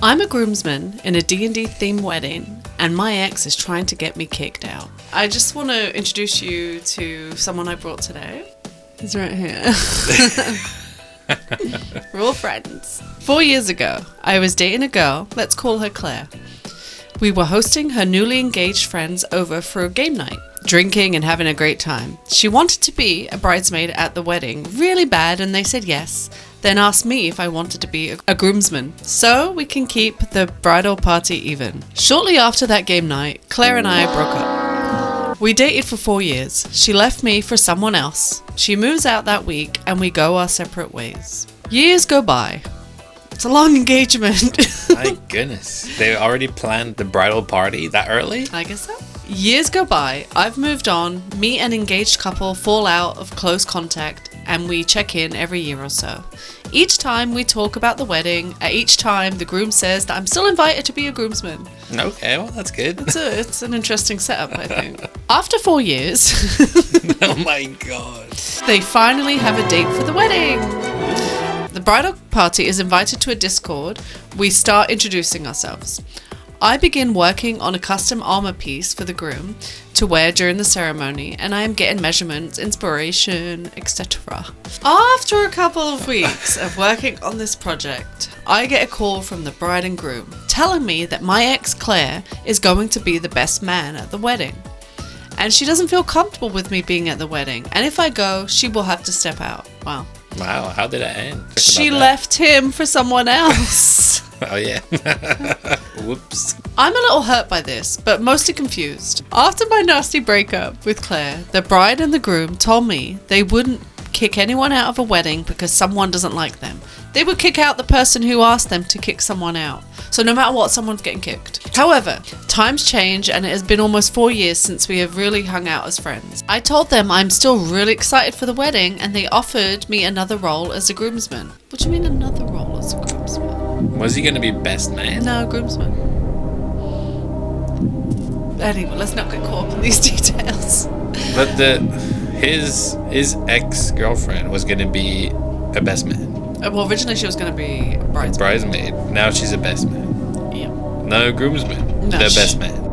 I'm a groomsman in a D&D themed wedding, and my ex is trying to get me kicked out. I just want to introduce you to someone I brought today. He's right here. We're all friends. 4 years ago, I was dating a girl, let's call her Claire. We were hosting her newly engaged friends over for a game night, drinking and having a great time. She wanted to be a bridesmaid at the wedding really bad, and they said yes. Then asked me if I wanted to be a groomsman, so we can keep the bridal party even. Shortly after that game night, Claire and I broke up. We dated for 4 years. She left me for someone else. She moves out that week and we go our separate ways. Years go by. It's a long engagement. My goodness. They already planned the bridal party that early? I guess so. Years go by. I've moved on. Me and engaged couple fall out of close contact and we check in every year or so. Each time we talk about the wedding, at each time the groom says that I'm still invited to be a groomsman. Okay, well that's good. It's an interesting setup, I think. After 4 years, Oh my god. they finally have a date for the wedding. The bridal party is invited to a Discord. We start introducing ourselves. I begin working on a custom armor piece for the groom to wear during the ceremony, and I am getting measurements, inspiration, etc. After a couple of weeks of working on this project, I get a call from the bride and groom telling me that my ex Claire is going to be the best man at the wedding. And she doesn't feel comfortable with me being at the wedding, and if I go, she will have to step out. Wow, how did that end? she left him for someone else. Oh yeah. Whoops. I'm a little hurt by this, but mostly confused. After my nasty breakup with Claire, the bride and the groom told me they wouldn't kick anyone out of a wedding because someone doesn't like them. They would kick out the person who asked them to kick someone out. So no matter what, someone's getting kicked. However, times change and it has been almost 4 years since we have really hung out as friends. I told them I'm still really excited for the wedding and they offered me another role as a groomsman. What do you mean another role as a groomsman? Was he gonna be best man? No, groomsman. Anyway, let's not get caught up in these details. But his ex-girlfriend was gonna be a best man. Well, originally she was going to be a bridesmaid. Bridesmaid. Now she's a best man. Yeah. No, groomsman. No, the best man.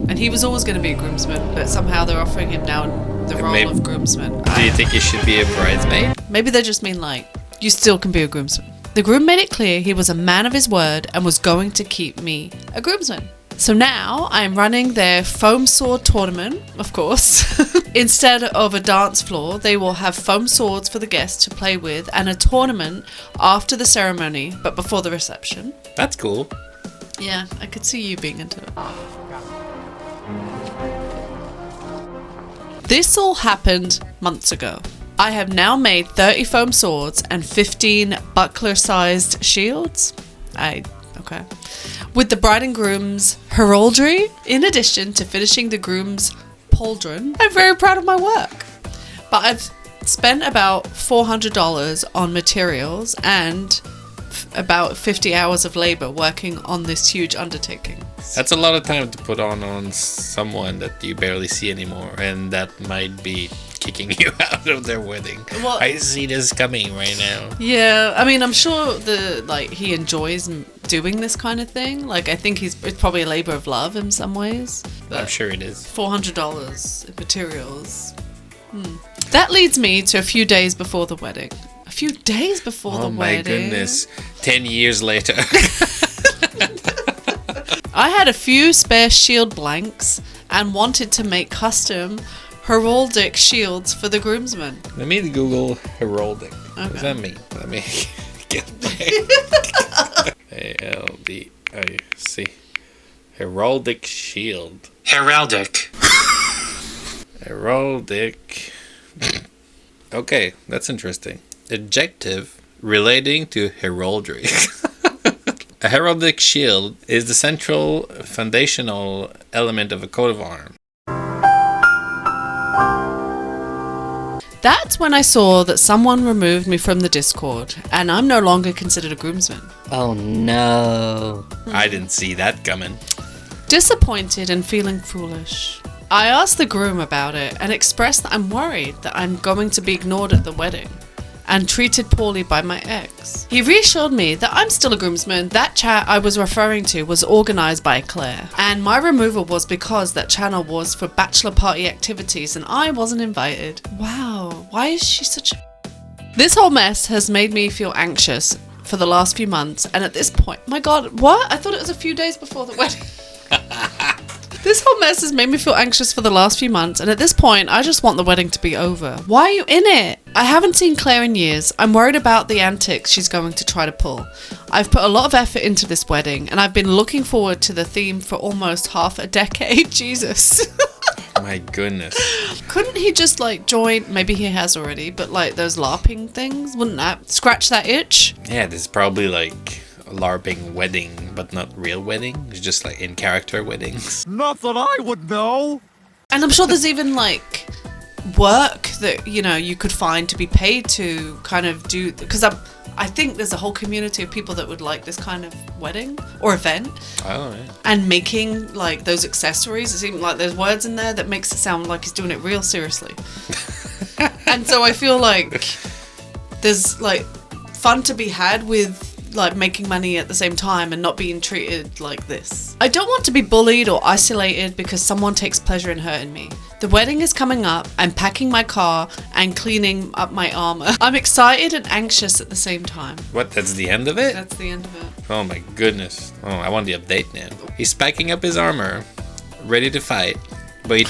And he was always going to be a groomsman, but somehow they're offering him now the role of groomsman. Do you think he should be a bridesmaid? Maybe they just mean like, you still can be a groomsman. The groom made it clear he was a man of his word and was going to keep me a groomsman. So now I am running their foam sword tournament, of course. Instead of a dance floor, they will have foam swords for the guests to play with and a tournament after the ceremony, but before the reception. That's cool. Yeah, I could see you being into it. This all happened months ago. I have now made 30 foam swords and 15 buckler-sized shields. Okay. With the bride and groom's heraldry, in addition to finishing the groom's pauldron. I'm very proud of my work. But I've spent about $400 on materials and about 50 hours of labor working on this huge undertaking. That's a lot of time to put on someone that you barely see anymore, and that might be kicking you out of their wedding. Well, I see this coming right now. Yeah, I mean, I'm sure he enjoys doing this kind of thing. Like, I think it's probably a labor of love in some ways. I'm sure it is. $400 in materials. That leads me to a few days before the wedding. A few days before the wedding. Oh my goodness. 10 years later. I had a few spare shield blanks and wanted to make custom heraldic shields for the groomsmen. Let me Google heraldic. Okay. What does that mean? Let me get A-L-D-I-C. Heraldic shield. Heraldic. Heraldic. Okay, that's interesting. Adjective relating to heraldry. A heraldic shield is the central foundational element of a coat of arms. That's when I saw that someone removed me from the Discord, and I'm no longer considered a groomsman. Oh no. I didn't see that coming. Disappointed and feeling foolish, I asked the groom about it and expressed that I'm worried that I'm going to be ignored at the wedding, and treated poorly by my ex. He reassured me that I'm still a groomsman. That chat I was referring to was organised by Claire, and my removal was because that channel was for bachelor party activities and I wasn't invited. Wow, why is she such a... This whole mess has made me feel anxious for the last few months, and at this point, my god, what? I thought it was a few days before the wedding. This whole mess has made me feel anxious for the last few months, and at this point, I just want the wedding to be over. Why are you in it? I haven't seen Claire in years. I'm worried about the antics she's going to try to pull. I've put a lot of effort into this wedding, and I've been looking forward to the theme for almost half a decade. Jesus. My goodness. Couldn't he just like join, maybe he has already, but like those LARPing things? Wouldn't that scratch that itch? Yeah, this is probably like a LARPing wedding, but not real wedding. It's just like in character weddings. Not that I would know. And I'm sure there's even like work that, you know, you could find to be paid to kind of do, because I think there's a whole community of people that would like this kind of wedding or event. Oh, yeah. And making like those accessories. It seems like there's words in there that makes it sound like he's doing it real seriously. And so I feel like there's like fun to be had with like making money at the same time and not being treated like this. I don't want to be bullied or isolated because someone takes pleasure in hurting me. The wedding is coming up. I'm packing my car and cleaning up my armor. I'm excited and anxious at the same time. What, that's the end of it? That's the end of it. Oh my goodness. Oh, I want the update now. He's packing up his armor, ready to fight, but he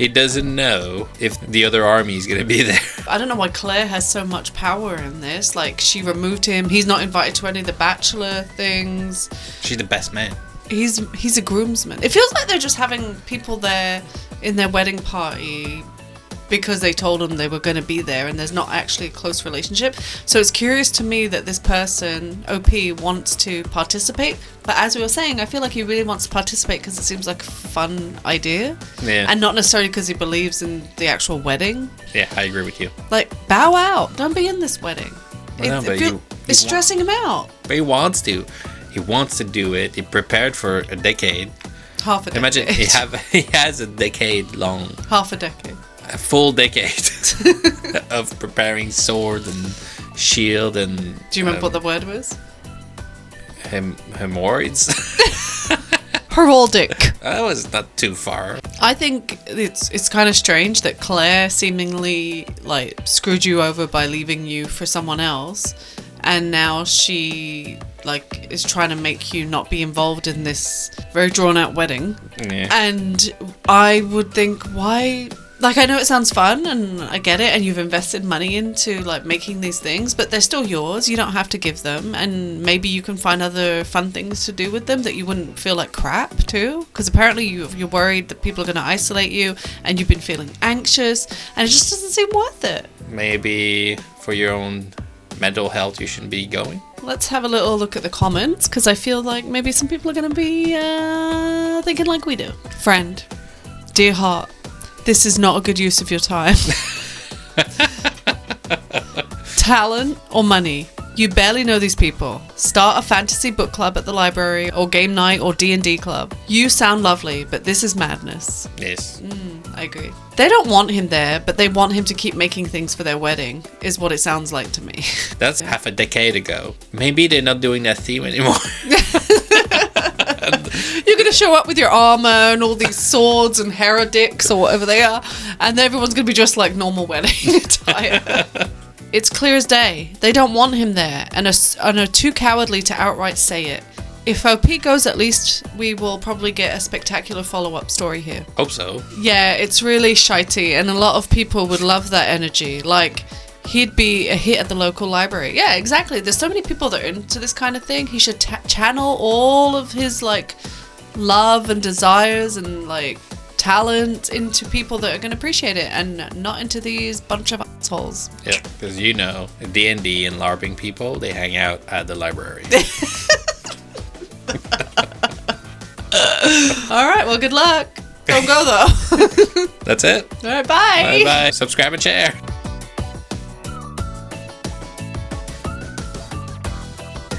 doesn't know if the other army is gonna be there. I don't know why Claire has so much power in this. Like, she removed him. He's not invited to any of the bachelor things. She's the best man. He's a groomsman. It feels like they're just having people there in their wedding party because they told them they were going to be there, and there's not actually a close relationship. So it's curious to me that this person, OP, wants to participate. But as we were saying, I feel like he really wants to participate because it seems like a fun idea. Yeah. And not necessarily because he believes in the actual wedding. Yeah, I agree with you. Like, bow out. Don't be in this wedding. Well, no, but It's stressing him out. But he wants to. He wants to do it. He prepared for a decade. Half a decade. Imagine he has a decade long. Half a decade. A full decade of preparing sword and shield and... Do you remember what the word was? Hemorrhoids? Heraldic. That was not too far. I think it's kind of strange that Claire seemingly like screwed you over by leaving you for someone else, and now she like is trying to make you not be involved in this very drawn out wedding. Yeah. And I would think, why? Like, I know it sounds fun and I get it, and you've invested money into like making these things, but they're still yours. You don't have to give them, and maybe you can find other fun things to do with them that you wouldn't feel like crap too, because apparently you're worried that people are going to isolate you, and you've been feeling anxious, and it just doesn't seem worth it. Maybe for your own mental health you shouldn't be going. Let's have a little look at the comments, because I feel like maybe some people are going to be thinking like we do. Friend, dear heart, this is not a good use of your time. Talent or money? You barely know these people. Start a fantasy book club at the library, or game night, or D&D club. You sound lovely, but this is madness. Yes. I agree. They don't want him there, but they want him to keep making things for their wedding, is what it sounds like to me. That's half a decade ago. Maybe they're not doing that theme anymore. You're going to show up with your armor and all these swords and heraldics or whatever they are, and everyone's going to be dressed like normal wedding attire. It's clear as day. They don't want him there, and are too cowardly to outright say it. If OP goes, at least we will probably get a spectacular follow-up story here. Hope so. Yeah, it's really shitey, and a lot of people would love that energy. Like, he'd be a hit at the local library. Yeah, exactly. There's so many people that are into this kind of thing. He should channel all of his, like, love and desires and, like, talent into people that are going to appreciate it, and not into these bunch of assholes. Yeah, because you know, D&D and LARPing people, they hang out at the library. All right, well, good luck. Don't go, though. That's it. All right, bye. Bye-bye. Subscribe and share.